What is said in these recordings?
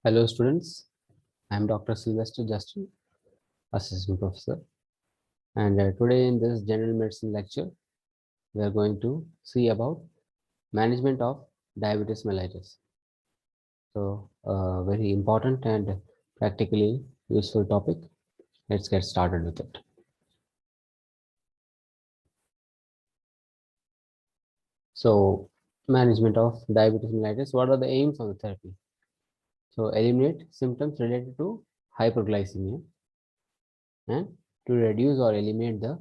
Hello students, I am Dr. Sylvester Justin, Assistant Professor, and today in this general medicine lecture, we are going to see about management of diabetes mellitus. So, very important and practically useful topic. Let's get started with it. So, management of diabetes mellitus, what are the aims of the therapy? So, eliminate symptoms related to hyperglycemia and to reduce or eliminate the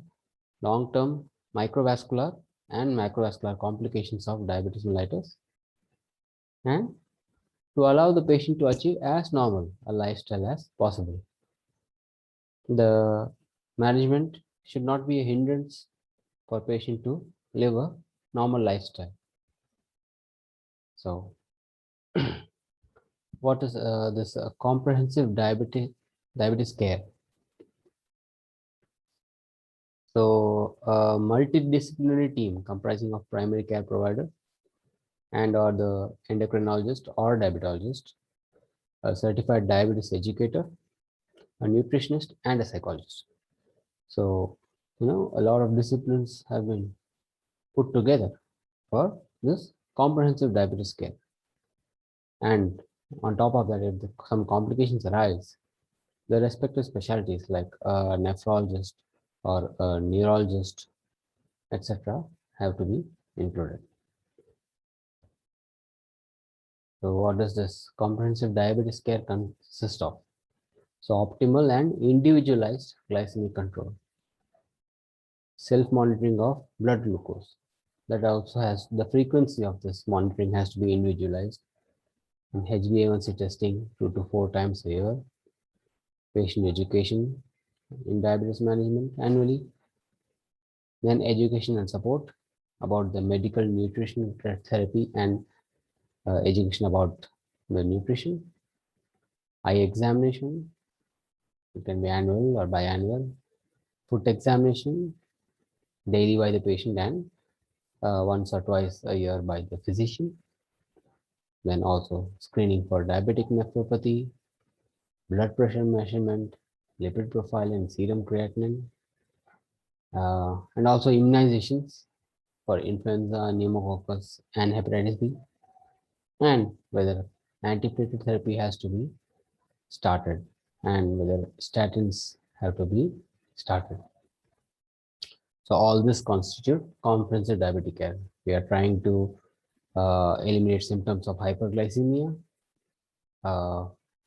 long-term microvascular and macrovascular complications of diabetes mellitus, and to allow the patient to achieve as normal a lifestyle as possible. The management should not be a hindrance for patient to live a normal lifestyle. So, what is this comprehensive diabetes care? So, a multidisciplinary team comprising of primary care provider and or the endocrinologist or diabetologist, a certified diabetes educator, a nutritionist, and a psychologist. So, a lot of disciplines have been put together for this comprehensive diabetes care. And on top of that, if some complications arise, the respective specialties like a nephrologist or a neurologist, etc., have to be included. So, what does this comprehensive diabetes care consist of? So, optimal and individualized glycemic control, self-monitoring of blood glucose. That also has the frequency of this monitoring has to be individualized. And HbA1c testing 2 to 4 times a year, patient education in diabetes management annually, then education and support about the medical nutrition therapy and education about the nutrition, eye examination, it can be annual or biannual, foot examination daily by the patient and once or twice a year by the physician, then also screening for diabetic nephropathy, blood pressure measurement, lipid profile and serum creatinine, and also immunizations for influenza, pneumococcus, and hepatitis B, and whether antiplatelet therapy has to be started and whether statins have to be started. So all this constitute comprehensive diabetic care. We are trying to eliminate symptoms of hyperglycemia.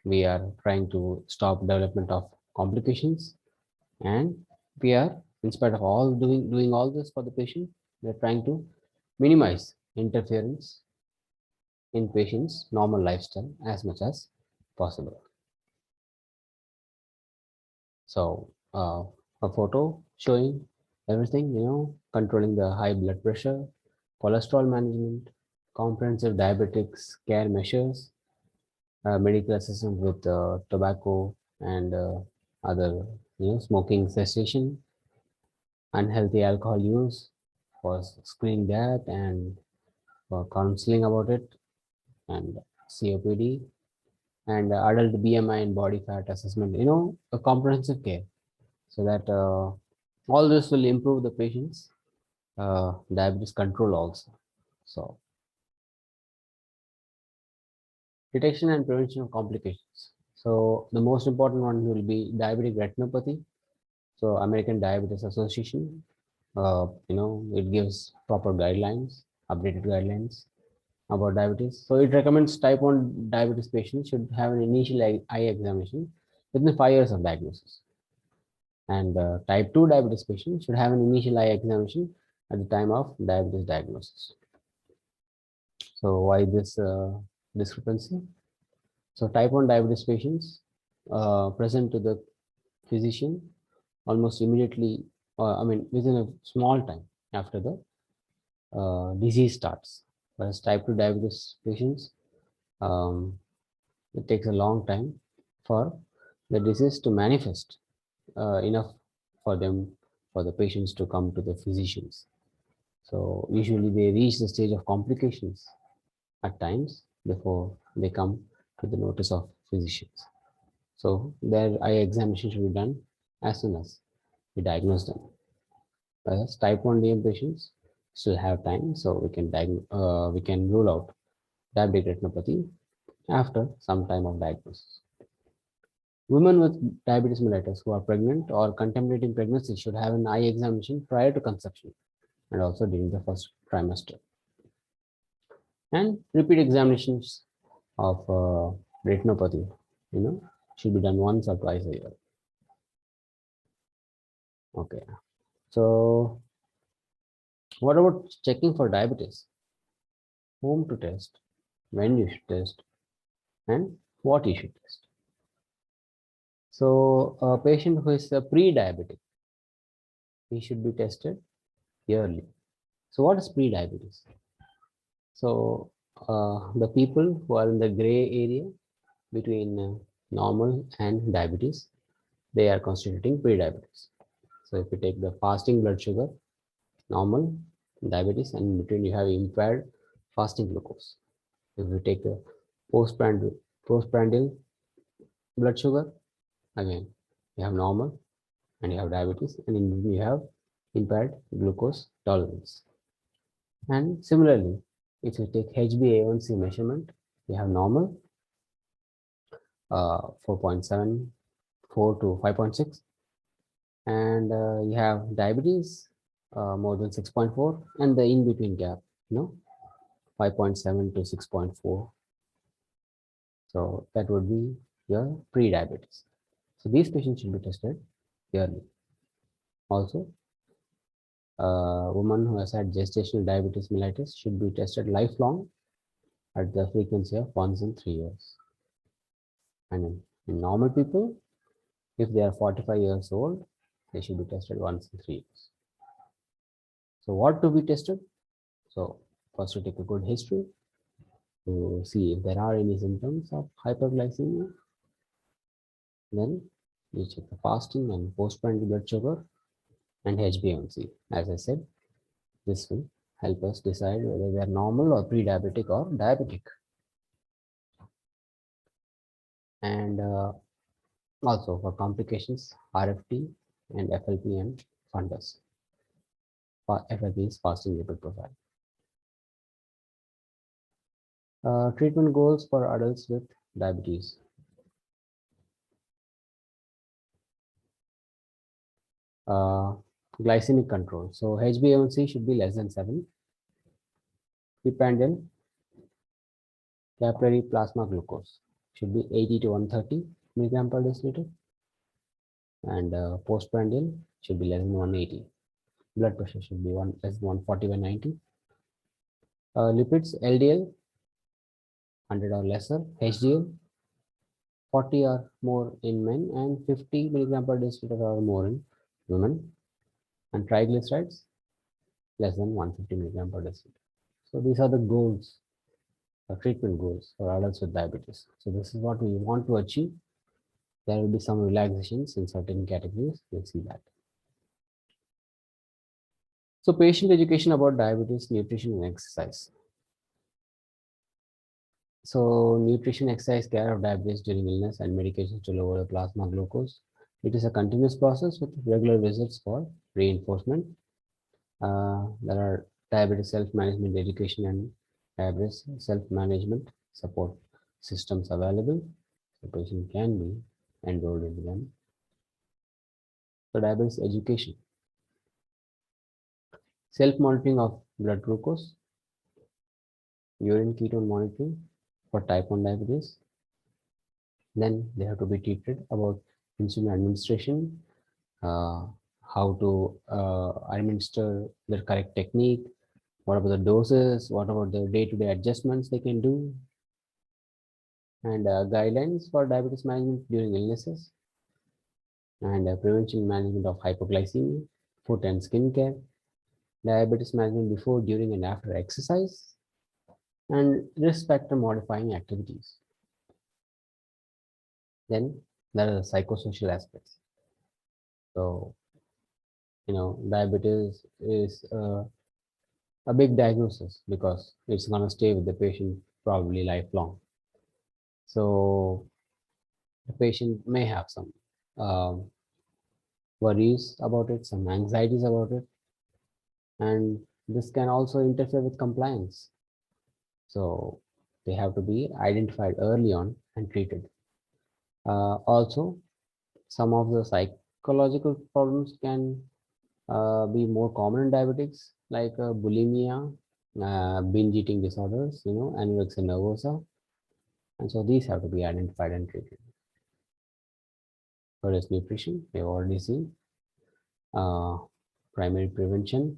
We are trying to stop development of complications, and we are, in spite of all doing all this for the patient, we are trying to minimize interference in patient's normal lifestyle as much as possible. So a photo showing everything, controlling the high blood pressure, cholesterol management, comprehensive diabetics care measures, medical assistance with tobacco and other, smoking cessation, unhealthy alcohol use, for screening that and for counseling about it, and COPD, and adult BMI and body fat assessment, a comprehensive care, so that all this will improve the patient's diabetes control also. So, detection and prevention of complications. So, the most important one will be diabetic retinopathy. So, American Diabetes Association, it gives proper guidelines, updated guidelines about diabetes. So, it recommends type 1 diabetes patients should have an initial eye examination within 5 years of diagnosis. And type 2 diabetes patients should have an initial eye examination at the time of diabetes diagnosis. So why this discrepancy? So type 1 diabetes patients present to the physician almost immediately, within a small time after the disease starts. Whereas type 2 diabetes patients, it takes a long time for the disease to manifest enough for the patients to come to the physicians. So usually they reach the stage of complications at times before they come to the notice of physicians. So their eye examination should be done as soon as we diagnose them. Whereas type 1 DM patients still have time, so we can rule out diabetic retinopathy after some time of diagnosis. Women with diabetes mellitus who are pregnant or contemplating pregnancy should have an eye examination prior to conception and also during the first trimester. And repeat examinations of retinopathy, should be done once or twice a year. Okay, so what about checking for diabetes? Whom to test, when you should test, and what you should test. So a patient who is pre-diabetic, he should be tested yearly. So what is pre-diabetes? So the people who are in the gray area between normal and diabetes, they are constituting pre-diabetes. So if you take the fasting blood sugar, normal diabetes, and in between you have impaired fasting glucose. If you take the postprandial blood sugar, again you have normal and you have diabetes, and in between you have impaired glucose tolerance. And similarly, if you take HbA1c measurement, you have normal 4.74 to 5.6, and you have diabetes more than 6.4, and the in between gap, 5.7 to 6.4. So that would be your pre-diabetes. So these patients should be tested yearly. Also, a woman who has had gestational diabetes mellitus should be tested lifelong at the frequency of once in 3 years. And in normal people, if they are 45 years old, they should be tested once in 3 years. So what to be tested? So first, you take a good history to see if there are any symptoms of hyperglycemia. Then you check the fasting and postprandial blood sugar and HbA1c. As I said, this will help us decide whether they are normal or pre-diabetic or diabetic. And also for complications, RFT and FLP and fundus. FLP is fasting lipid profile. Treatment goals for adults with diabetes. Glycemic control. So HbA1c should be less than 7. Preprandial capillary plasma glucose should be 80 to 130 milligram per deciliter, and postprandial should be less than 180. Blood pressure should be less than 140 by 90. Lipids, LDL 100 or lesser, HDL 40 or more in men, and 50 milligram per deciliter or more in women, and triglycerides less than 150 milligram per deciliter. So these are the goals, treatment goals for adults with diabetes. So this is what we want to achieve. There will be some relaxations in certain categories. We'll see that. So patient education about diabetes, nutrition, and exercise. So nutrition, exercise, care of diabetes during illness, and medications to lower the plasma glucose. It is a continuous process with regular visits for reinforcement. There are diabetes self-management education and diabetes self-management support systems available. The patient can be enrolled into them. So diabetes education. Self-monitoring of blood glucose, urine ketone monitoring for type 1 diabetes. Then they have to be treated about insulin administration, how to administer the correct technique, what about the doses, what about the day-to-day adjustments they can do, and guidelines for diabetes management during illnesses, and prevention management of hypoglycemia, foot and skin care, diabetes management before, during, and after exercise, and risk factor modifying activities. Then there are the psychosocial aspects. So, diabetes is a big diagnosis because it's going to stay with the patient probably lifelong. So the patient may have some um worries about it, some anxieties about it, and this can also interfere with compliance. So they have to be identified early on and treated. Also, some of the psychological problems can be more common in diabetics, like bulimia, binge eating disorders, anorexia nervosa, and so these have to be identified and treated. What is nutrition? We have already seen. Primary prevention,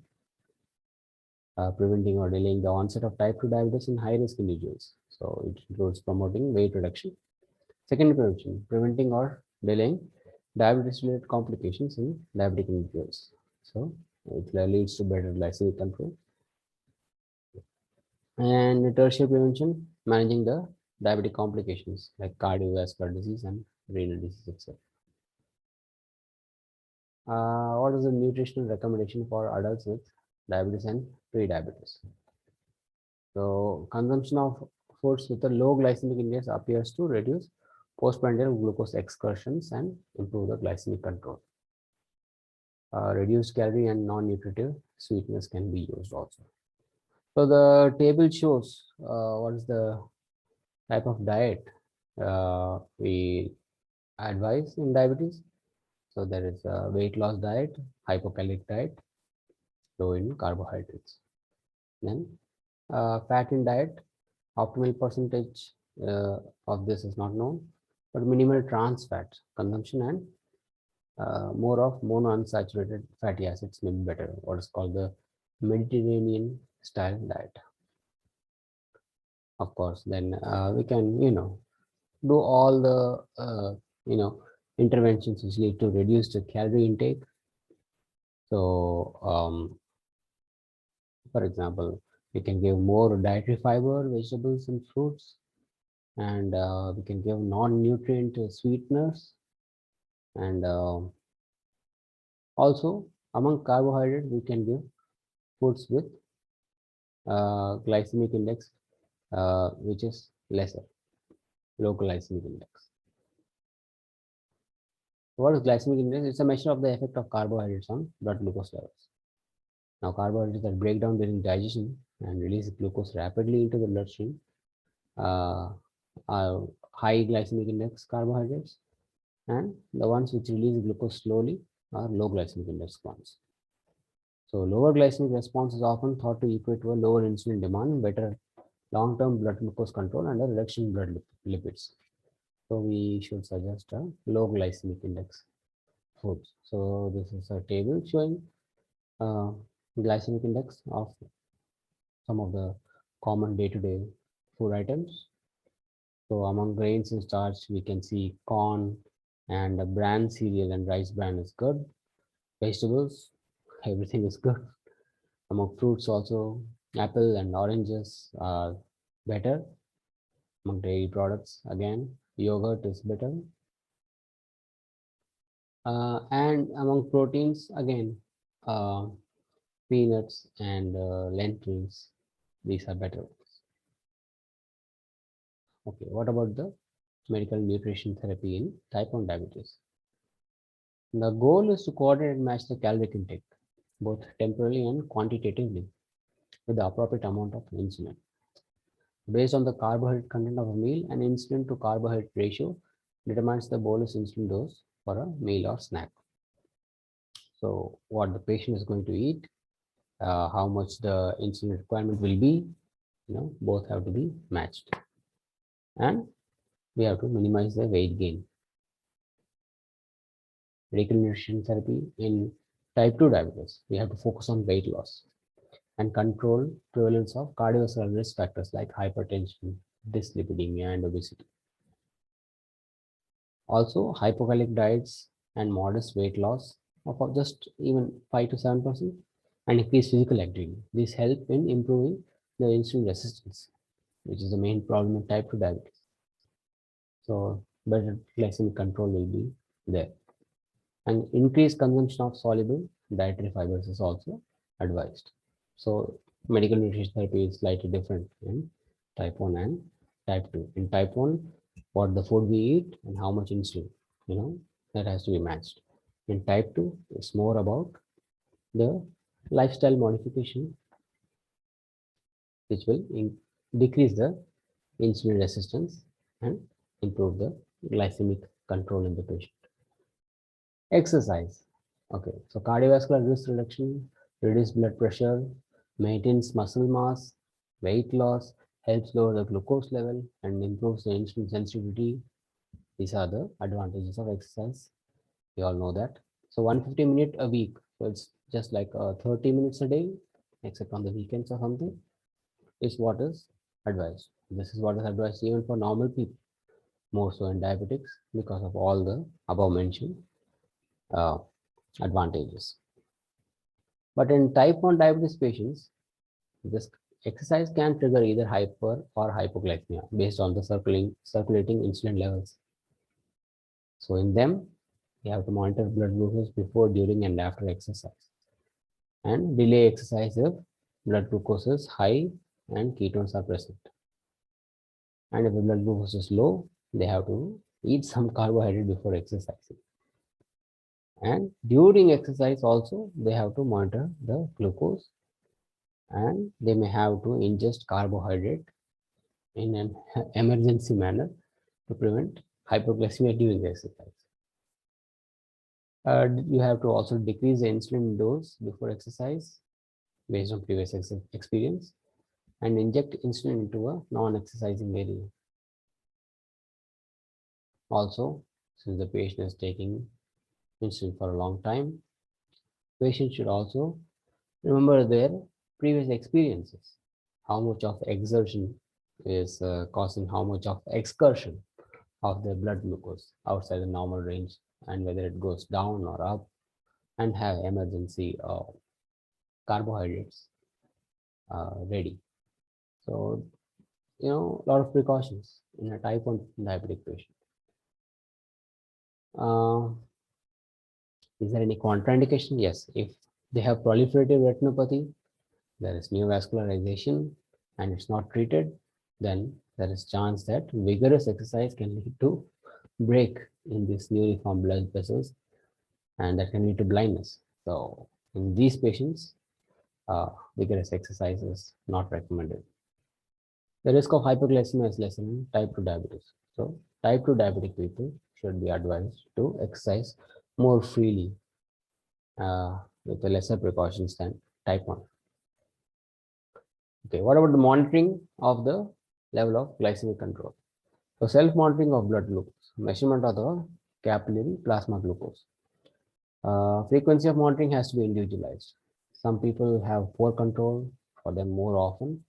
preventing or delaying the onset of type 2 diabetes in high-risk individuals. So it includes promoting weight reduction. Secondary prevention, preventing or delaying diabetes-related complications in diabetic individuals. So it leads to better glycemic control. And tertiary prevention, managing the diabetic complications like cardiovascular disease and renal disease itself. What is the nutritional recommendation for adults with diabetes and pre-diabetes? So consumption of foods with a low glycemic index appears to reduce postprandial glucose excursions and improve the glycemic control. Reduced calorie and non-nutritive sweetness can be used also. So the table shows what is the type of diet we advise in diabetes. So there is a weight loss diet, hypocaloric diet, low in carbohydrates. Then fat in diet, optimal percentage of this is not known, but minimal trans fat consumption and more of monounsaturated fatty acids may be better, what is called the Mediterranean style diet. Of course, then we can, do all the, interventions which lead to reduced calorie intake. So, for example, we can give more dietary fiber, vegetables and fruits, and we can give non-nutrient sweeteners, and also among carbohydrates we can give foods with glycemic index which is lesser, low glycemic index. What is glycemic index? It's a measure of the effect of carbohydrates on blood glucose levels. Now, carbohydrates that break down during digestion and release glucose rapidly into the bloodstream are high glycemic index carbohydrates, and the ones which release glucose slowly are low glycemic index ones. So lower glycemic response is often thought to equate to a lower insulin demand, better long-term blood glucose control, and a reduction in blood lipids. So we should suggest a low glycemic index foods. So this is a table showing glycemic index of some of the common day-to-day food items. So among grains and starch, we can see corn and a bran cereal and rice bran is good. Vegetables, everything is good. Among fruits also, apple and oranges are better. Among dairy products, again, yogurt is better. And among proteins, again, peanuts and lentils, these are better. Okay, what about the medical nutrition therapy in type 1 diabetes? The goal is to coordinate and match the caloric intake, both temporally and quantitatively, with the appropriate amount of insulin. Based on the carbohydrate content of a meal, an insulin to carbohydrate ratio determines the bolus insulin dose for a meal or snack. So what the patient is going to eat, how much the insulin requirement will be, both have to be matched. And we have to minimize the weight gain. Medical nutrition therapy in type 2 diabetes, we have to focus on weight loss and control prevalence of cardiovascular risk factors like hypertension, dyslipidemia, and obesity. Also, hypocaloric diets and modest weight loss of just even 5 to 7% and increased physical activity. These help in improving the insulin resistance, which is the main problem in type 2 diabetes. So better glycemic control will be there. And increased consumption of soluble dietary fibers is also advised. So medical nutrition therapy is slightly different in type 1 and type 2. In type 1, what the food we eat and how much insulin, that has to be matched. In type 2, it's more about the lifestyle modification, which will decrease the insulin resistance and improve the glycemic control in the patient. Exercise. Okay, so cardiovascular risk reduction, reduce blood pressure, maintains muscle mass, weight loss, helps lower the glucose level, and improves the insulin sensitivity. These are the advantages of exercise. We all know that. So 150 minutes a week. So it's just like 30 minutes a day, except on the weekends or something, is what is advised. This is what is advised even for normal people, more so in diabetics, because of all the above mentioned uh, advantages. But in type 1 diabetes patients, this exercise can trigger either hyper or hypoglycemia based on the circulating insulin levels. So in them, you have to monitor blood glucose before, during, and after exercise, and delay exercise if blood glucose is high and ketones are present. And if the blood glucose is low, they have to eat some carbohydrate before exercising. And during exercise also, they have to monitor the glucose, and they may have to ingest carbohydrate in an emergency manner to prevent hypoglycemia during the exercise. You have to also decrease the insulin dose before exercise based on previous experience, and inject insulin into a non-exercising area. Also, since the patient is taking insulin for a long time, patient should also remember their previous experiences, how much of exertion is causing how much of excursion of the blood glucose outside the normal range, and whether it goes down or up, and have emergency carbohydrates ready. So, a lot of precautions in a type 1 diabetic patient. Is there any contraindication? Yes, if they have proliferative retinopathy, there is neovascularization, and it's not treated, then there is chance that vigorous exercise can lead to break in these newly formed blood vessels, and that can lead to blindness. So in these patients, vigorous exercise is not recommended. The risk of hypoglycemia is less in type 2 diabetes. So type 2 diabetic people should be advised to exercise more freely with the lesser precautions than type 1. Okay, what about the monitoring of the level of glycemic control? So self-monitoring of blood glucose, measurement of the capillary plasma glucose. Frequency of monitoring has to be individualized. Some people have poor control, for them more often.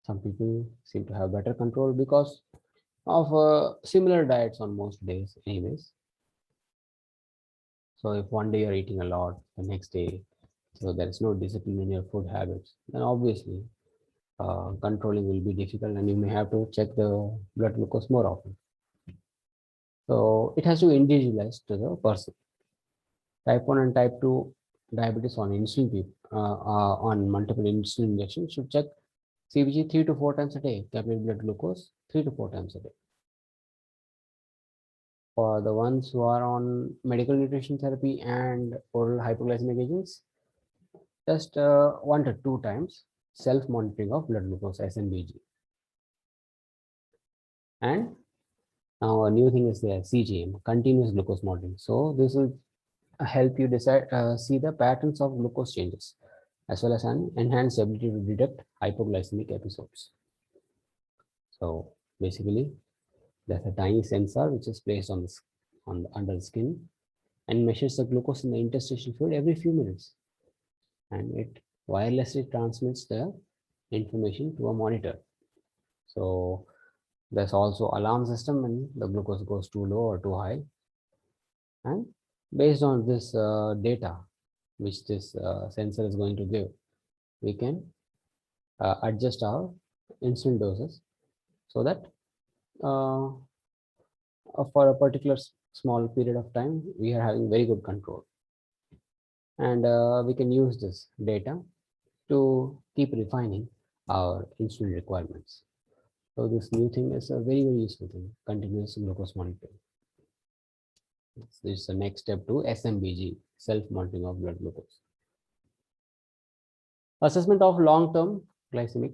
Some people seem to have better control because of similar diets on most days anyways. So if one day you're eating a lot, the next day, so there is no discipline in your food habits, then obviously controlling will be difficult, and you may have to check the blood glucose more often. So it has to be individualized to the person. Type 1 and type 2 diabetes on insulin on multiple insulin injections should check CBG 3 to 4 times a day, capillary blood glucose 3 to 4 times a day. For the ones who are on medical nutrition therapy and oral hypoglycemic agents, just 1 to 2 times self-monitoring of blood glucose, SMBG. And now a new thing is the CGM, continuous glucose monitoring. So this will help you decide, see the patterns of glucose changes, as well as an enhanced ability to detect hypoglycemic episodes. So basically, there's a tiny sensor which is placed on under the skin and measures the glucose in the interstitial fluid every few minutes, and it wirelessly transmits the information to a monitor. So there's also alarm system when the glucose goes too low or too high, and based on this data which this sensor is going to give, we can adjust our insulin doses so that for a particular small period of time, we are having very good control. And we can use this data to keep refining our insulin requirements. So this new thing is a very, very useful thing, continuous glucose monitoring. This is the next step to SMBG, self-monitoring of blood glucose. Assessment of long-term glycemic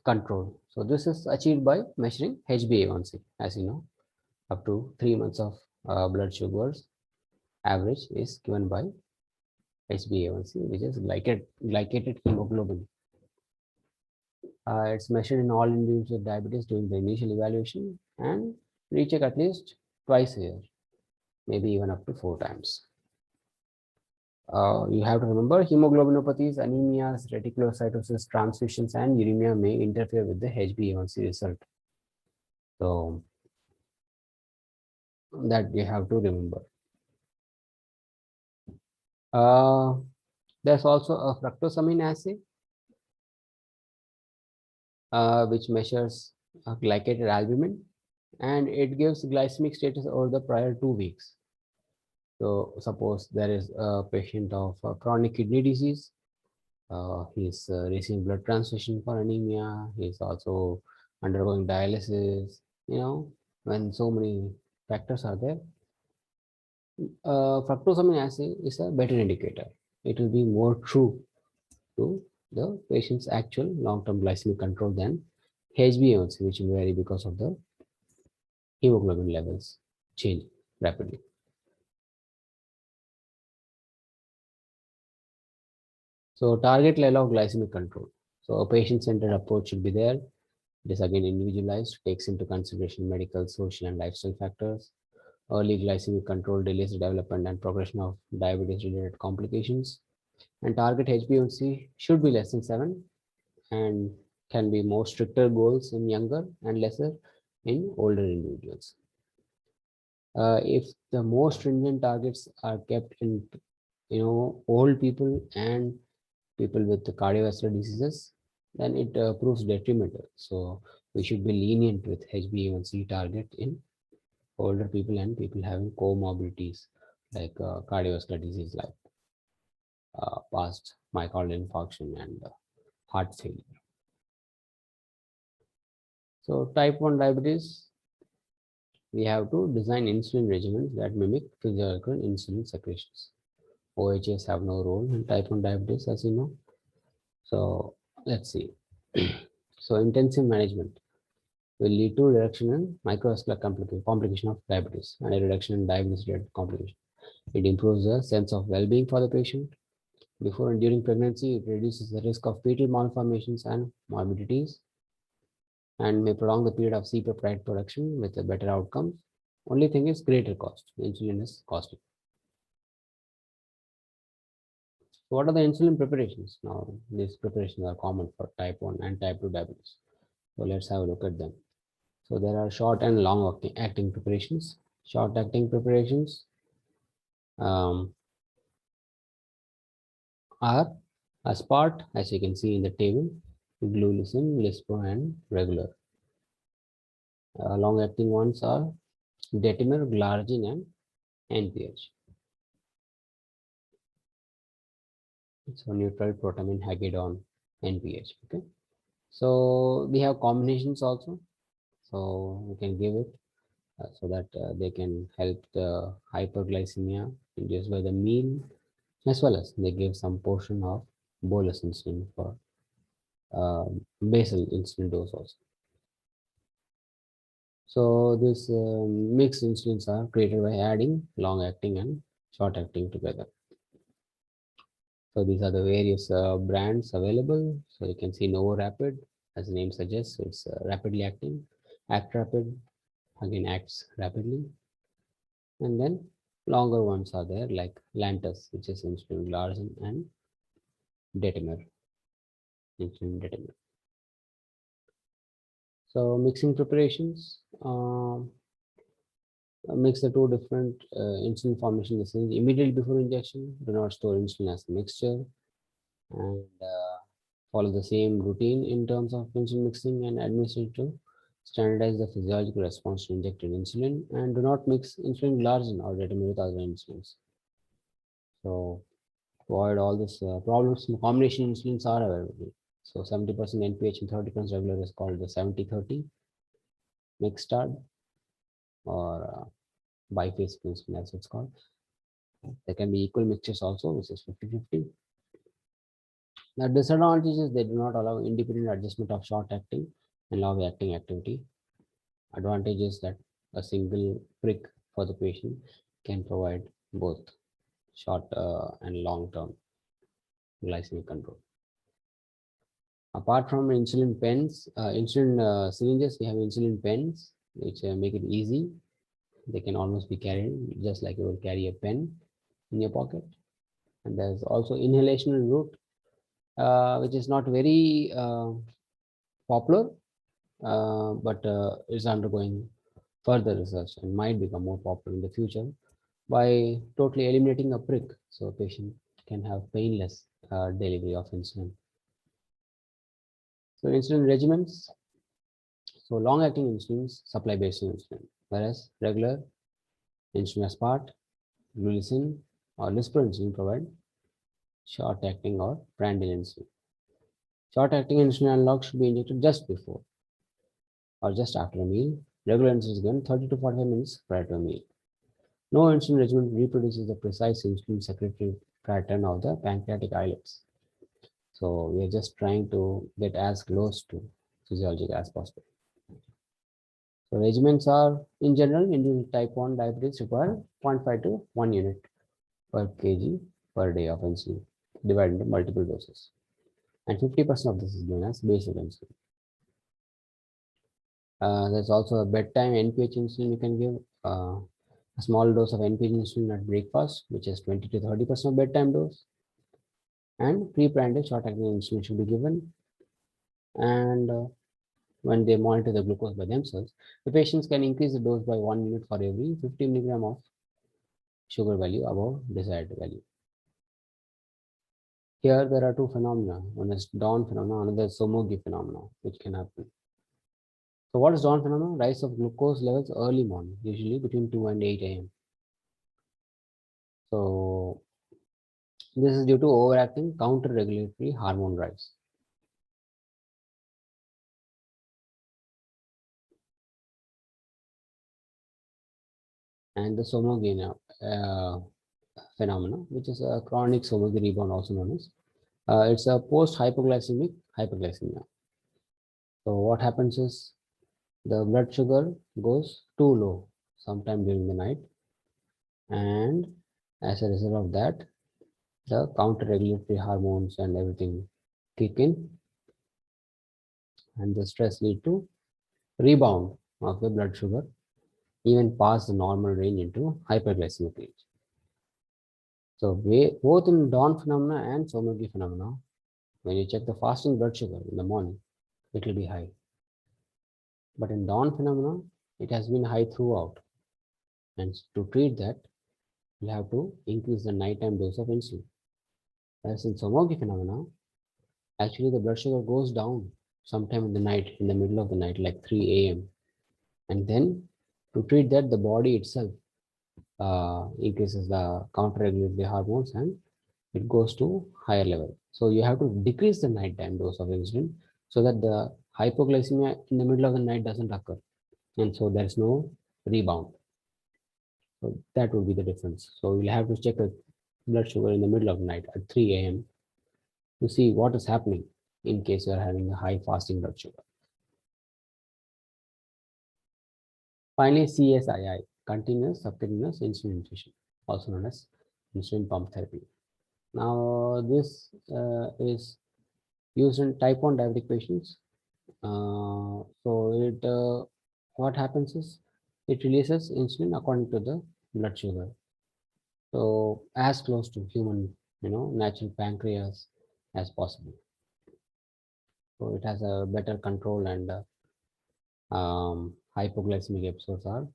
control. So this is achieved by measuring HbA1c, as you know, up to 3 months of blood sugars average is given by HbA1c, which is glycated hemoglobin. It's measured in all individuals with diabetes during the initial evaluation and recheck at least twice a year, maybe even up to 4 times. You have to remember hemoglobinopathies, anemias, reticulocytosis, transfusions, and uremia may interfere with the HbA1c result. So that you have to remember. There's also a fructosamine assay, which measures glycated albumin, and it gives glycemic status over the prior 2 weeks. So suppose there is a patient of chronic kidney disease. He's receiving blood transfusion for anemia. He's also undergoing dialysis. When so many factors are there, fructosamine assay is a better indicator. It will be more true to the patient's actual long-term glycemic control than HbA1c, which will vary because of the hemoglobin levels change rapidly. So target level of glycemic control. So a patient-centered approach should be there. It is again individualized, takes into consideration medical, social, and lifestyle factors. Early glycemic control delays the development and progression of diabetes-related complications. And target HbA1c should be less than 7 and can be more stricter goals in younger and lesser in older individuals. If the more stringent targets are kept in old people and people with the cardiovascular diseases, then it proves detrimental. So we should be lenient with HbA1c target in older people and people having comorbidities like cardiovascular disease, like past myocardial infarction and heart failure. So type 1 diabetes, we have to design insulin regimens that mimic physiological insulin secretions. OHS have no role in type 1 diabetes, as you know. So let's see. So intensive management will lead to reduction in microvascular complication of diabetes and a reduction in diabetes-related complication. It improves the sense of well-being for the patient. Before and during pregnancy, it reduces the risk of fetal malformations and morbidities and may prolong the period of C-peptide production with a better outcome. Only thing is greater cost. Insulin is costly. So what are the insulin preparations? Now, these preparations are common for type 1 and type 2 diabetes. So let's have a look at them. So there are short and long acting preparations. Short acting preparations are aspart, as you can see in the table, glulicin, lispro, and regular. Long acting ones are detimer, glargine, and NPH. So neutral protamine, hagidon, NPH. Okay. So we have combinations also. So we can give it so that they can help the hyperglycemia induced by the meal, as well as they give some portion of bolus insulin for basal insulin dose also. So this mixed insulins are created by adding long acting and short acting together. So these are the various brands available. So you can see NovoRapid, as the name suggests, it's rapidly acting. ActRapid again acts rapidly, and then longer ones are there like Lantus, which is insulin glargine, and Detimer, insulin Detimer. So mixing preparations, mix the two different insulin formation immediately before injection. Do not store insulin as a mixture, and follow the same routine in terms of insulin mixing and administration to standardize the physiological response to injected insulin, and do not mix insulin glargine or Detimer with other insulins. So to avoid all these problems, combination insulins are available. So 70% NPH and 30% regular is called the 70-30 mixed-start or biphasic insulin as it's called. There can be equal mixtures also, which is 50-50. The disadvantages, they do not allow independent adjustment of short acting and long acting activity. Advantage is that a single prick for the patient can provide both short and long term glycemic control. Apart from insulin pens, insulin syringes, we have insulin pens, which make it easy. They can almost be carried just like you would carry a pen in your pocket. And there's also inhalational route, which is not very popular, but is undergoing further research and might become more popular in the future by totally eliminating a prick, so a patient can have painless delivery of insulin. So insulin regimens, so long-acting insulins supply basal insulin, whereas regular insulin aspart, glulisin, or lispro provide short-acting or prandial insulin. Short-acting insulin analog should be injected just before or just after a meal. Regular insulin is given 30 to 45 minutes prior to a meal. No insulin regimen reproduces the precise insulin secretory pattern of the pancreatic islets. So we are just trying to get as close to physiologic as possible. So regimens are, in general, in type 1 diabetes require 0.5 to 1 unit per kg per day of insulin divided into multiple doses. And 50% of this is known as basic insulin. There's also a bedtime NPH insulin you can give. A small dose of NPH insulin at breakfast, which is 20 to 30% of bedtime dose. And pre-prandial short-acting insulin should be given. And when they monitor the glucose by themselves, the patients can increase the dose by 1 unit for every 50 milligram of sugar value above desired value. Here there are two phenomena. One is dawn phenomena, another is Somogyi phenomena, which can happen. So what is dawn phenomena? Rise of glucose levels early morning, usually between 2 and 8 a.m. So this is due to overacting counter-regulatory hormone rise. And the Somogyi phenomena, which is a chronic Somogyi rebound, also known as. It's a post-hypoglycemic hyperglycemia. So what happens is the blood sugar goes too low sometime during the night, and as a result of that, the counter-regulatory hormones and everything kick in, and the stress lead to rebound of the blood sugar even past the normal range into hyperglycemic range. So both in dawn phenomena and Somogyi phenomena, when you check the fasting blood sugar in the morning, it will be high. But in dawn phenomena, it has been high throughout. And to treat that, you have to increase the nighttime dose of insulin. Whereas in Somogyi phenomena, actually the blood sugar goes down sometime in the night, in the middle of the night, like 3 a.m. And then to treat that, the body itself increases the counter-regulatory hormones and it goes to higher level. So you have to decrease the nighttime dose of insulin so that the hypoglycemia in the middle of the night doesn't occur. And so there is no rebound. So that would be the difference. So you'll have to check the blood sugar in the middle of the night at 3 a.m. to see what is happening in case you are having a high fasting blood sugar. Finally, CSII, continuous subcutaneous insulin infusion, also known as insulin pump therapy. Now, this is used in type 1 diabetic patients. What happens is it releases insulin according to the blood sugar. So as close to human, natural pancreas as possible. So it has a better control, and hypoglycemic episodes are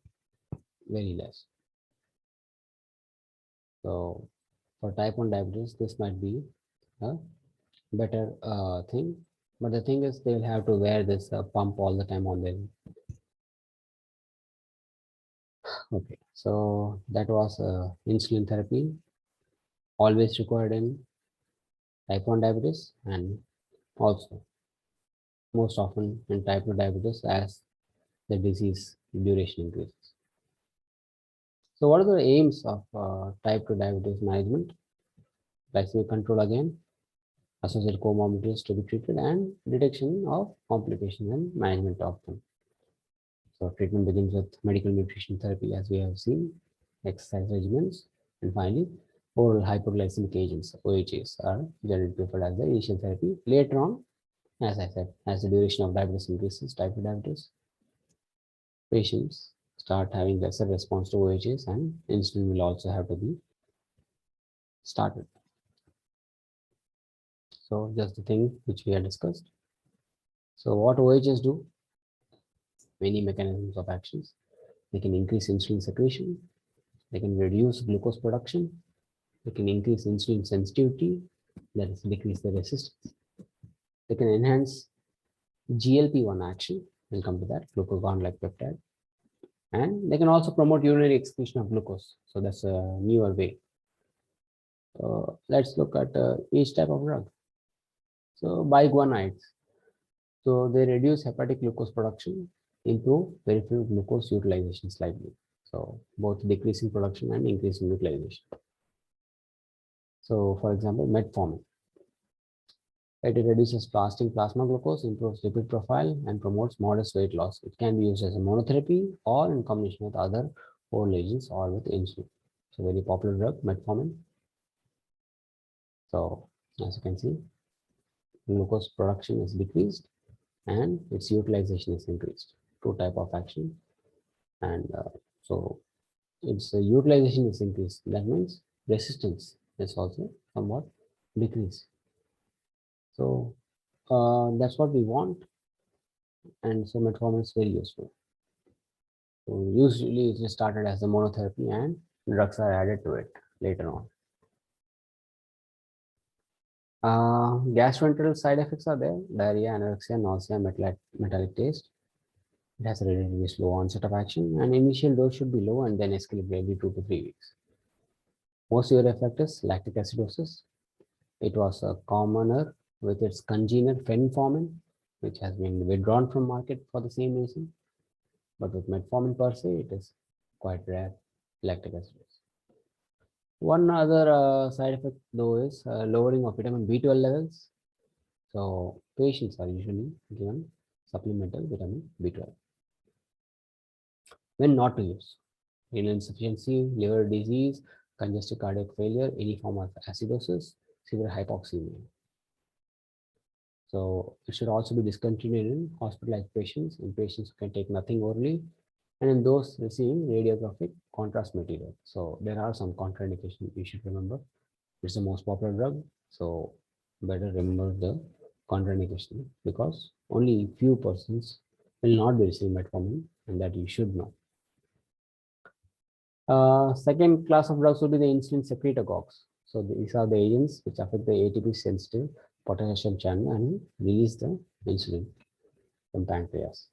very less. So for type 1 diabetes, this might be a better thing. But the thing is, they'll have to wear this pump all the time on them. Okay, so that was insulin therapy, always required in type 1 diabetes, and also most often in type 2 diabetes as the disease duration increases. So what are the aims of type 2 diabetes management? Glycemic control again, associated comorbidities to be treated, and detection of complications and management of them. So treatment begins with medical nutrition therapy, as we have seen, exercise regimens, and finally, oral hypoglycemic agents, OHAs, are generally preferred as the initial therapy. Later on, as I said, as the duration of diabetes increases, type 2 diabetes, patients start having lesser response to OHAs, and insulin will also have to be started. So just the thing which we had discussed. So what OHs do? Many mechanisms of actions. They can increase insulin secretion. They can reduce glucose production. They can increase insulin sensitivity. That is, decrease the resistance. They can enhance GLP-1 action. We'll come to that. Glucagon-like peptide. And they can also promote urinary excretion of glucose. So that's a newer way. Let's look at each type of drug. So biguanides. So they reduce hepatic glucose production, improve peripheral glucose utilization slightly. So both decreasing production and increasing utilization. So for example, metformin. It reduces fasting plasma glucose, improves lipid profile, and promotes modest weight loss. It can be used as a monotherapy or in combination with other oral agents or with insulin. So very popular drug, metformin. So as you can see, glucose production is decreased and its utilization is increased. Two type of action, and so its utilization is increased. That means resistance is also somewhat decreased. So that's what we want, and so metformin is very useful. So usually it is started as a monotherapy, and drugs are added to it later on. Gastrointestinal side effects are there: diarrhea, anorexia, nausea, metallic taste. It has a relatively slow onset of action, and initial dose should be low and then escalate every 2 to 3 weeks. Most severe effect is lactic acidosis. It was a commoner with its congener fenformin, which has been withdrawn from market for the same reason. But with metformin per se, it is quite rare, lactic acidosis. One other side effect though is lowering of vitamin B12 levels. So patients are usually given supplemental vitamin B12. When not to use: renal insufficiency, liver disease, congestive cardiac failure, any form of acidosis, severe hypoxemia. So it should also be discontinued in hospitalized patients, in patients who can take nothing orally, and in those receiving radiographic contrast material. So there are some contraindications you should remember. It's the most popular drug, so better remember the contraindication, because only few persons will not be receiving metformin, and that you should know. Second class of drugs would be the insulin secretagogues. So these are the agents which affect the ATP sensitive potassium channel and release the insulin from pancreas.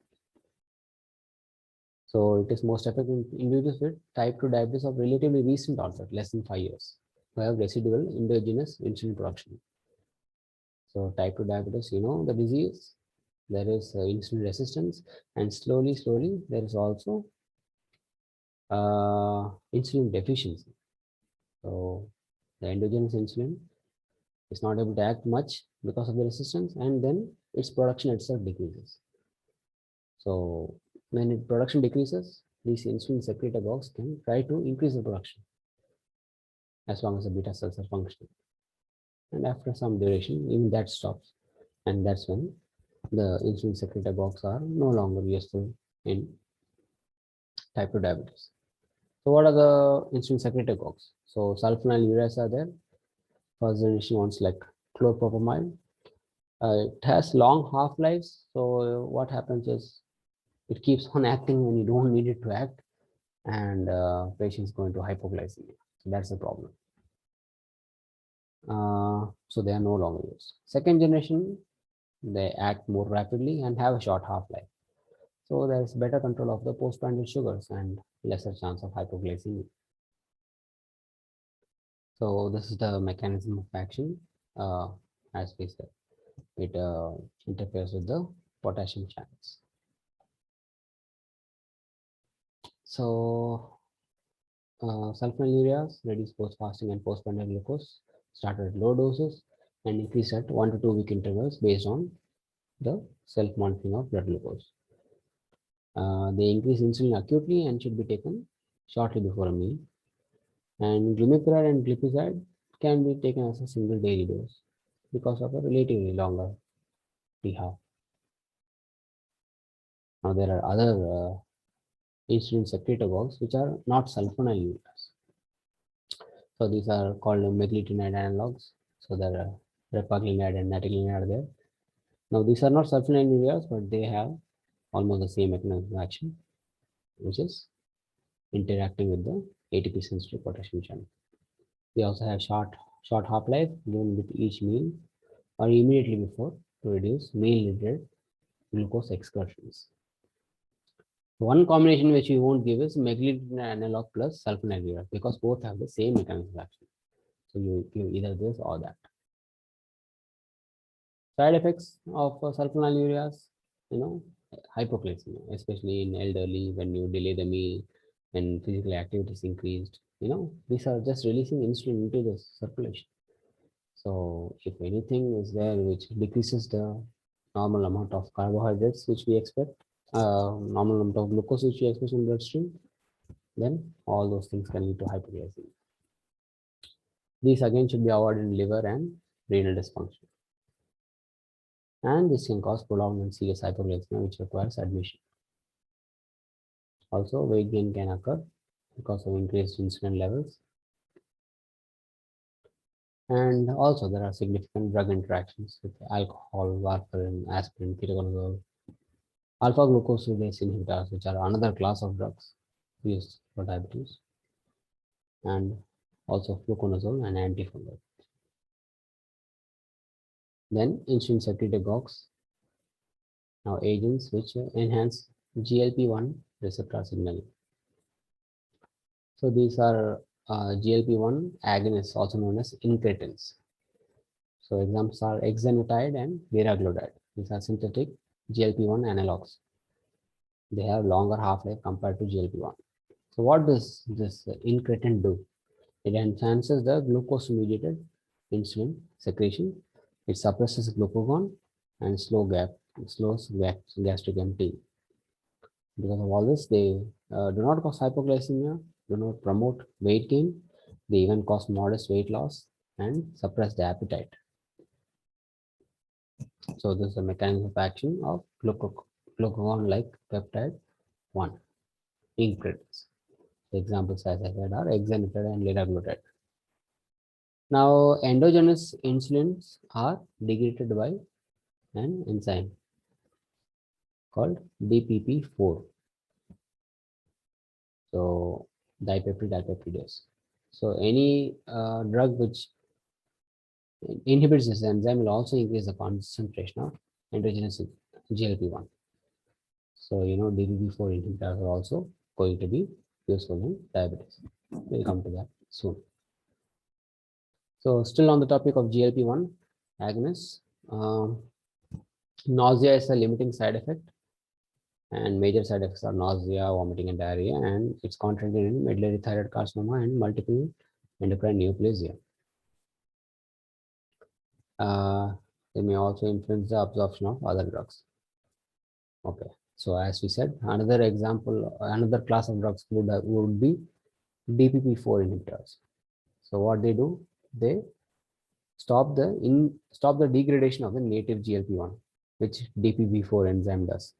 So it is most effective in individuals with type 2 diabetes of relatively recent onset, less than 5 years, who have residual endogenous insulin production. So type 2 diabetes, you know the disease, there is insulin resistance, and slowly there is also insulin deficiency. So the endogenous insulin is not able to act much because of the resistance, and then its production itself decreases. So when its production decreases, these insulin secretagogues can try to increase the production as long as the beta cells are functioning. And after some duration, even that stops. And that's when the insulin secretagogues are no longer useful in type 2 diabetes. So what are the insulin secretagogues? So sulfonylureas are there. First generation ones like chlorpropamide. It has long half-lives. So what happens is it keeps on acting when you don't need it to act, and patients go into hypoglycemia. So that's the problem. So they are no longer used. Second generation, they act more rapidly and have a short half-life. So there's better control of the postprandial sugars and lesser chance of hypoglycemia. So this is the mechanism of action, as we said. it interferes with the potassium channels. So sulfonylureas reduce post-fasting and post-prandial glucose, started at low doses and increase at 1 to 2 week intervals based on the self-monitoring of blood glucose. They increase insulin acutely and should be taken shortly before a meal. And glimepiride and glipizide can be taken as a single daily dose because of a relatively longer t-half. Now there are other insulin secretagogues which are not sulfonylureas. So these are called meglitide analogs. So there are repaglinide and natilinide are there. Now these are not sulfonylureas, but they have almost the same mechanism of action, which is interacting with the ATP sensitive potassium channel. They also have short half-life given with each meal or immediately before to reduce meal-related glucose excursions. One combination which we won't give is meglitide analog plus sulfonylurea because both have the same mechanism of action. So you give either this or that. Side effects of sulfonylureas, hypoglycemia, especially in elderly when you delay the meal and physical activity is increased. These are just releasing insulin into the circulation. So if anything is there which decreases the normal amount of carbohydrates which we expect, normal amount of glucose which we expect in bloodstream, then all those things can lead to hypoglycemia. These again should be avoided in liver and renal dysfunction. And this can cause prolonged and serious hypoglycemia which requires admission. Also, weight gain can occur because of increased insulin levels. And also there are significant drug interactions with alcohol, warfarin, aspirin, ketoconazole, alpha glucosidase inhibitors, which are another class of drugs used for diabetes, and also fluconazole and antifungal. Then insulin secretagogues, now agents which enhance GLP-1 receptor signaling. So these are GLP-1 agonists, also known as incretins. So examples are exenatide and liraglutide. These are synthetic GLP-1 analogs. They have longer half-life compared to GLP-1. So what does this incretin do? It enhances the glucose-mediated insulin secretion. It suppresses glucagon and slows gastric emptying. Because of all this, they do not cause hypoglycemia, do not promote weight gain. They even cause modest weight loss and suppress the appetite. So this is the mechanism of action of glucagon-like peptide 1 incretins. The examples, as I said, are exenatide and liraglutide. Now, endogenous insulins are degraded by an enzyme called DPP4. So, dipeptidase. So, any drug which inhibits this enzyme will also increase the concentration of endogenous GLP-1. So, DPP4 inhibitors are also going to be useful in diabetes. We'll come to that soon. So, still on the topic of GLP-1 agonists, nausea is a limiting side effect, and major side effects are nausea, vomiting, and diarrhea, and it's contraindicated in medullary thyroid carcinoma and multiple endocrine neoplasia. They may also influence the absorption of other drugs. Okay, so as we said, another example, another class of drugs would be DPP4 inhibitors. So what they do, they stop the degradation of the native GLP-1, which DPP4 enzyme does.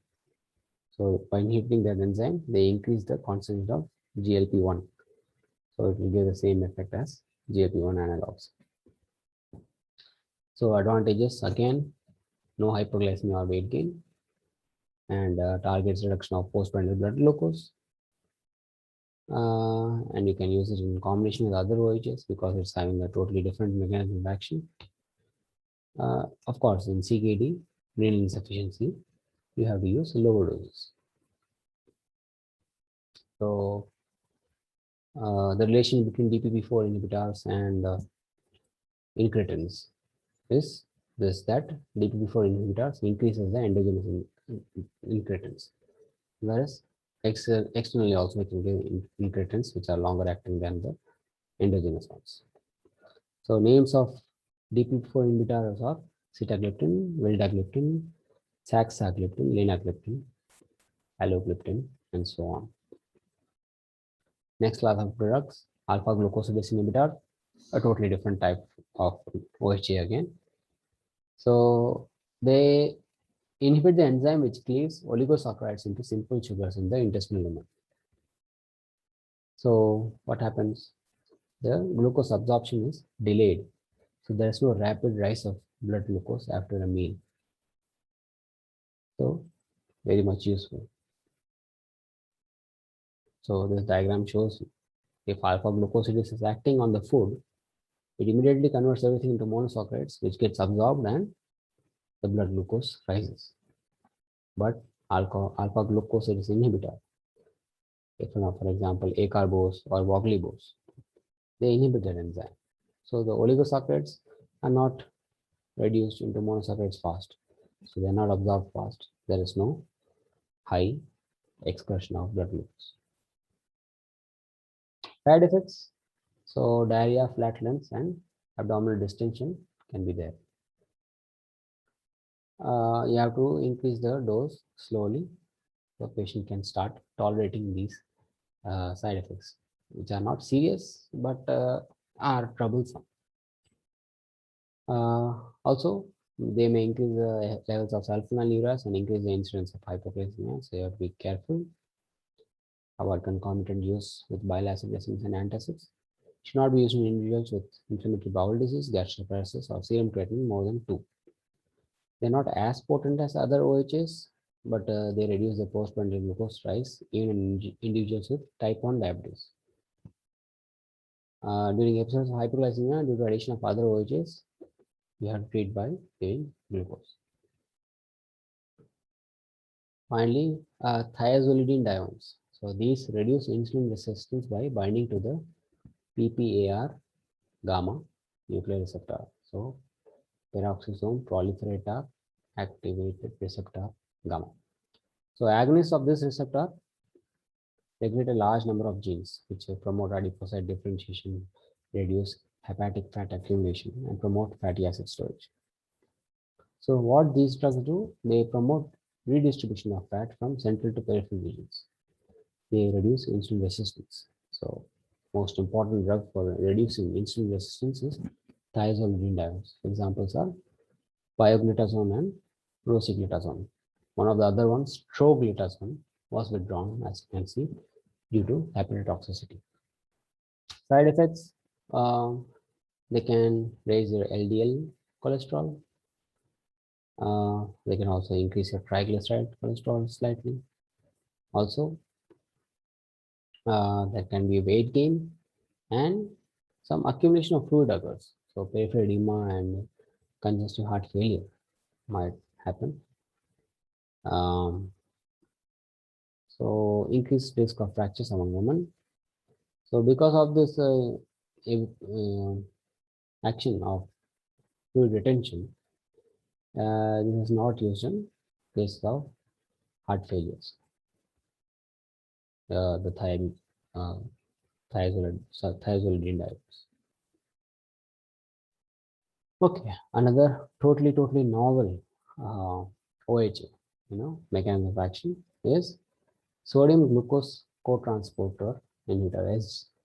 So by inhibiting that enzyme, they increase the concentration of GLP-1. So it will give the same effect as GLP-1 analogs. So advantages, again, no hypoglycemia or weight gain, and targets reduction of postprandial blood glucose. And you can use it in combination with other OHs because it's having a totally different mechanism of action. Of course, in CKD, renal insufficiency, you have to use lower doses. So the relation between DPP4 inhibitors and incretins is this that DPP-4 inhibitors increases the endogenous incretins, whereas externally also it can give incretins which are longer acting than the endogenous ones. So names of DPP-4 inhibitors are sitagliptin, vildagliptin, saxagliptin, linagliptin, alogliptin, and so on. Next class of drugs, alpha glucosidase inhibitor, a totally different type of OHA again. So they inhibit the enzyme which cleaves oligosaccharides into simple sugars in the intestinal lumen. So what happens? The glucose absorption is delayed. So there is no rapid rise of blood glucose after a meal. So very much useful. So this diagram shows if alpha glucosidase is acting on the food, it immediately converts everything into monosaccharides, which gets absorbed and the blood glucose rises. But alpha glucosidase inhibitor, if for example acarbose or voglibose, they inhibit that enzyme. So the oligosaccharides are not reduced into monosaccharides fast. So they are not absorbed fast. There is no high excretion of blood glucose. Side effects. So diarrhea, flatulence, and abdominal distension can be there. You have to increase the dose slowly. The patient can start tolerating these side effects, which are not serious but are troublesome. Also, they may increase the levels of sulfonylureas and increase the incidence of hypoglycemia, so you have to be careful. Avoid concomitant use with bile acid lessons and antacids. Should not be used in individuals with inflammatory bowel disease, gastroparesis, or serum creatinine more than 2. They're not as potent as other OHAs, but they reduce the postprandial glucose rise even in individuals with type 1 diabetes. During episodes of hypoglycemia due to addition of other OHAs, you have to treat by giving glucose. Finally, thiazolidinediones. So these reduce insulin resistance by binding to the PPAR gamma nuclear receptor. So peroxisome proliferator activated receptor gamma. So agonists of this receptor regulate a large number of genes which promote adipocyte differentiation, reduce hepatic fat accumulation, and promote fatty acid storage. So what these drugs do, they promote redistribution of fat from central to peripheral regions. They reduce insulin resistance. So most important drug for reducing insulin resistance is thiazolidinediones. Examples are pioglitazone and rosiglitazone. One of the other ones, troglitazone, was withdrawn, as you can see, due to hepatotoxicity. Side effects, they can raise your LDL cholesterol. They can also increase your triglyceride cholesterol slightly. Also, there can be weight gain and some accumulation of fluid occurs. So peripheral edema and congestive heart failure might happen. So increased risk of fractures among women. So because of this action of fluid retention, this is not used in cases of heart failures. The thiazolidinediones. Okay, another totally novel OHA, mechanism of action is sodium glucose cotransporter inhibitor,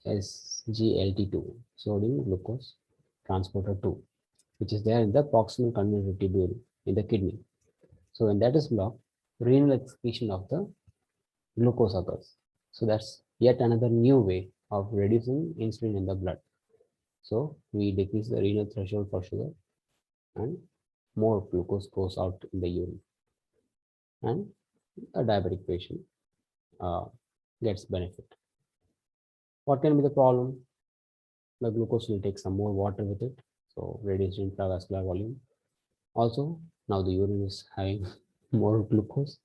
SGLT2, sodium glucose transporter 2, which is there in the proximal convoluted tubule in the kidney. So when that is blocked, renal excretion of the glucose occurs. So that's yet another new way of reducing insulin in the blood. So we decrease the renal threshold for sugar and more glucose goes out in the urine. And a diabetic patient gets benefit. What can be the problem? The glucose will take some more water with it, so reduced intravascular volume. Also, now the urine is having more glucose,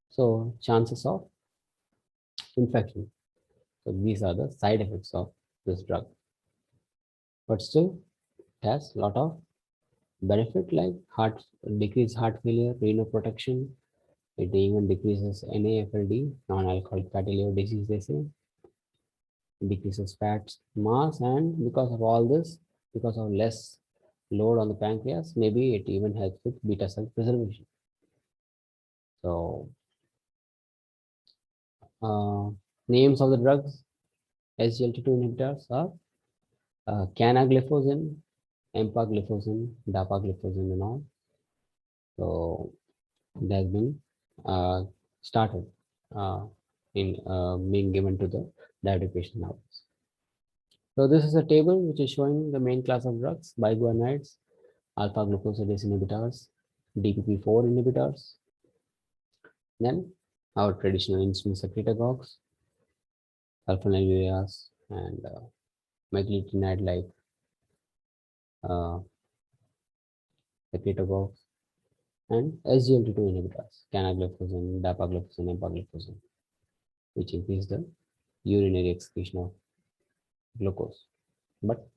so chances of infection. So these are the side effects of this drug. But still, it has a lot of Benefit like heart decrease heart failure, renal protection. It even decreases NAFLD, non-alcoholic fatty liver disease, they say. It decreases fats mass, and because of all this, because of less load on the pancreas, maybe it even helps with beta cell preservation. So names of the drugs, SGLT2 inhibitors are canagliflozin, empagliflozin, dapagliflozin, and all. So it has been uh, started in being given to the diabetic patient now. So this is a table which is showing the main class of drugs: biguanides, alpha glucosidase inhibitors, DPP4 inhibitors, then our traditional insulin secretagogues, sulfonylureas, and meglitidenide like uh, secretagogues, and SGLT2 inhibitors, canagliflozin, dapagliflozin, empagliflozin, which increase the urinary excretion of glucose, but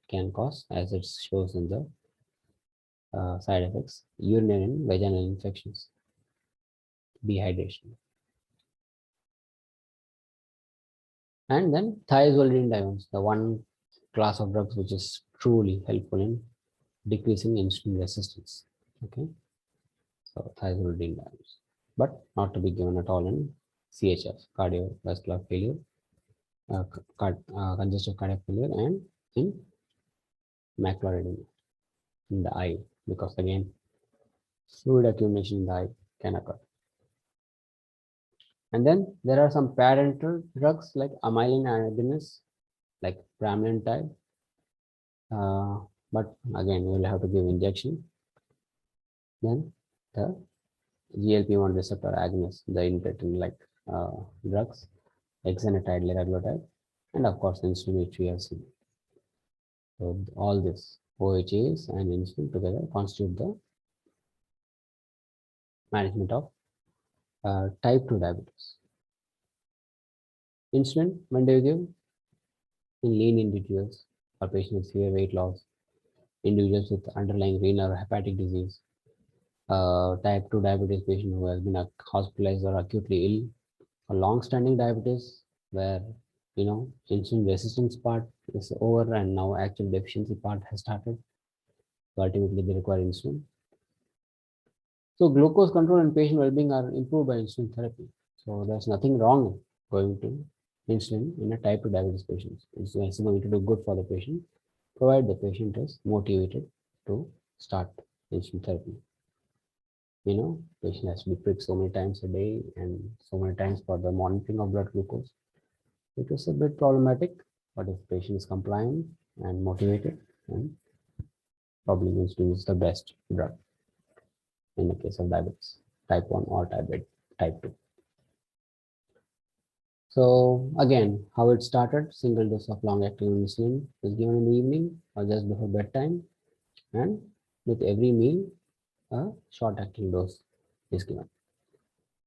can cause, as it shows in the side effects, urinary and vaginal infections, dehydration. And then thiazolidinediones, the one class of drugs which is truly helpful in decreasing insulin resistance. Okay, so thiazolidinediones, but not to be given at all in CHF, cardiovascular failure, congestive cardiac failure, and in macular edema in the eye, because again, fluid accumulation in the eye can occur. And then there are some parental drugs like amylin agonists, like pramlintide, but again, you will have to give injection. Then the GLP-1 receptor agonist, the incretin like drugs, exenatide, liraglutide, and of course insulin, which we have seen. So all this OHAs and insulin together constitute the management of type 2 diabetes. Insulin, when do you give? In lean individuals or patients with severe weight loss, individuals with underlying renal or hepatic disease, type 2 diabetes patient who has been hospitalized or acutely ill, a long-standing diabetes where insulin resistance part is over and now actual deficiency part has started. So ultimately they require insulin. So glucose control and patient well-being are improved by insulin therapy. So there's nothing wrong going to insulin in a type 2 diabetes patient. It's going to do good for the patient, provided the patient is motivated to start insulin therapy. Patient has to be pricked so many times a day and so many times for the monitoring of blood glucose. It is a bit problematic, but if the patient is compliant and motivated, then probably insulin is the best drug in the case of diabetes, type 1 or type 2. So again, how it started: single dose of long-acting insulin is given in the evening or just before bedtime, and with every meal, a short-acting dose is given.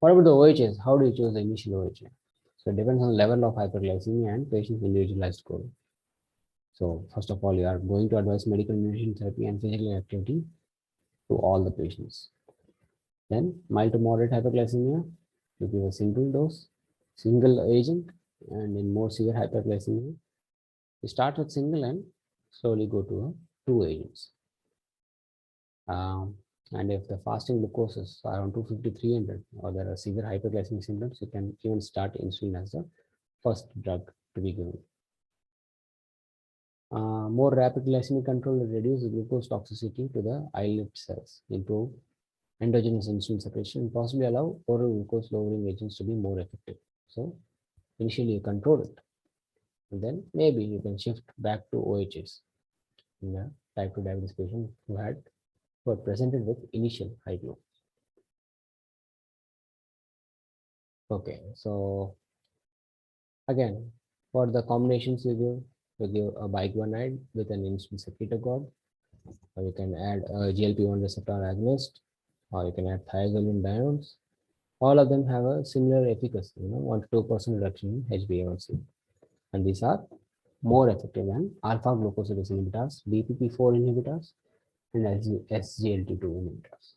What about the OHS? How do you choose the initial OHS? So it depends on the level of hyperglycemia and patient's individualized goal. So first of all, you are going to advise medical nutrition therapy and physical activity to all the patients. Then mild to moderate hyperglycemia, you give a single dose, single agent, and in more severe hyperglycemia, you start with single and slowly go to two agents. And if the fasting glucose is around 250-300, or there are severe hyperglycemic symptoms, you can even start insulin as the first drug to be given. More rapid glycemic control will reduce the glucose toxicity to the islet cells, improve endogenous insulin secretion, and possibly allow oral glucose lowering agents to be more effective. So initially you control it, and then maybe you can shift back to OHS in the type 2 diabetes patient who were presented with initial high glucose. Okay, so again, for the combinations you give a biguanide with an insulin secretagogue, or you can add a GLP-1 receptor agonist, or you can add thiazolidinediones. All of them have a similar efficacy, 1 to 2% reduction in HbA1c, and these are more effective than alpha glucosidase inhibitors, DPP4 inhibitors, and SGLT2 inhibitors.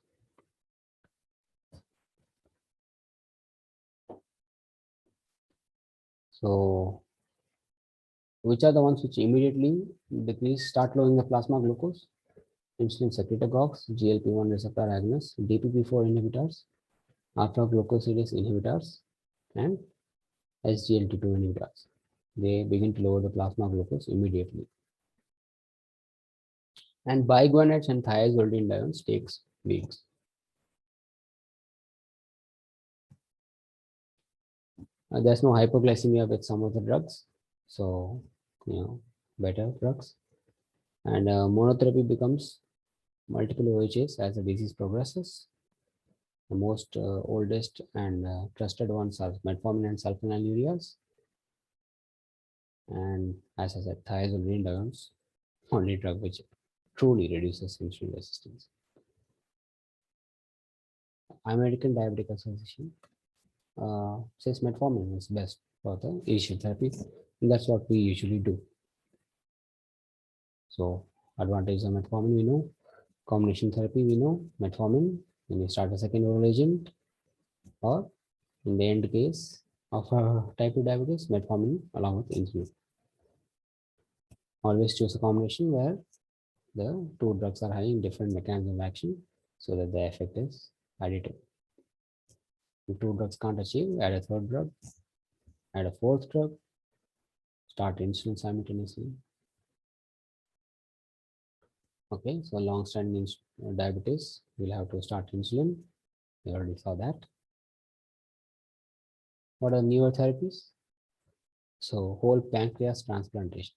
So, which are the ones which immediately start lowering the plasma glucose? Insulin secretagogues, GLP-1 receptor agonists, DPP-4 inhibitors, alpha glucosidase inhibitors, and SGLT2 inhibitors. They begin to lower the plasma glucose immediately. And biguanides and thiazolidinediones takes weeks. There's no hypoglycemia with some of the drugs, so better drugs. And monotherapy becomes multiple OHAs as the disease progresses. The most oldest and trusted ones are metformin and sulfonylureas. And as I said, thiazolidinediones, only drug which truly reduces insulin resistance. American Diabetic Association says metformin is best for the initial therapy, and that's what we usually do. So, advantage of metformin we know, combination therapy we know, metformin when you start a second oral agent, or in the end case of type 2 diabetes, metformin along with insulin. Always choose a combination where the two drugs are having different mechanism of action so that the effect is additive. If two drugs can't achieve, add a third drug, add a fourth drug, start insulin simultaneously. Okay, so long-standing diabetes, we'll have to start insulin. We already saw that. What are newer therapies? So whole pancreas transplantation.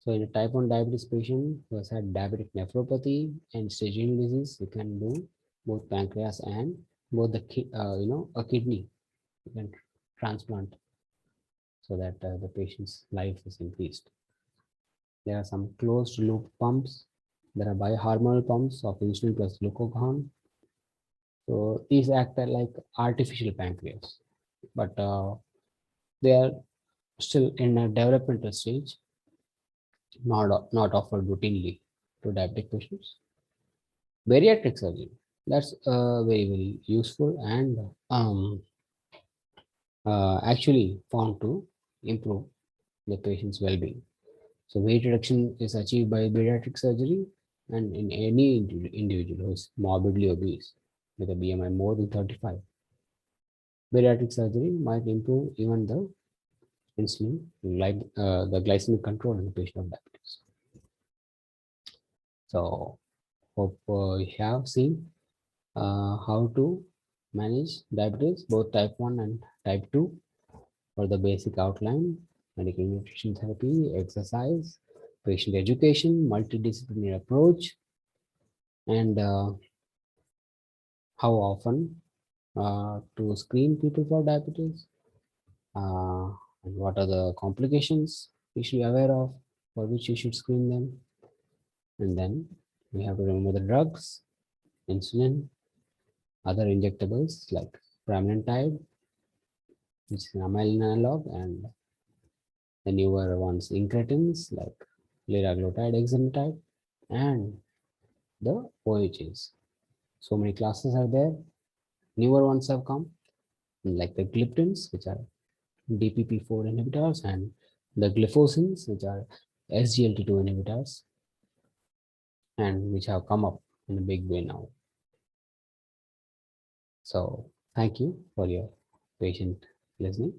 So in a type 1 diabetes patient who has had diabetic nephropathy and stage renal disease, we can do both pancreas and both the a kidney. You can transplant so that the patient's life is increased. There are some closed loop pumps. There are biohormonal pumps of insulin plus glucagon. So these act like artificial pancreas, but they are still in a developmental stage, not offered routinely to diabetic patients. Bariatric surgery, that's very useful and actually found to improve the patient's well-being. So weight reduction is achieved by bariatric surgery, and in any individual who is morbidly obese with a BMI more than 35, bariatric surgery might improve even the insulin, the glycemic control in the patient of diabetes. So hope you have seen how to manage diabetes, both type 1 and type 2, for the basic outline: medical nutrition therapy, exercise, patient education, multidisciplinary approach, and how often to screen people for diabetes, and what are the complications you should be aware of for which you should screen them. And then we have to remember the drugs, insulin, other injectables like pramlintide, which is an amylin analog, and the newer ones, incretins like liraglutide, exenatide, and the OHs. So many classes are there. Newer ones have come, like the gliptins, which are DPP4 inhibitors, and the glifosins, which are SGLT2 inhibitors, and which have come up in a big way now. So thank you for your patient listening.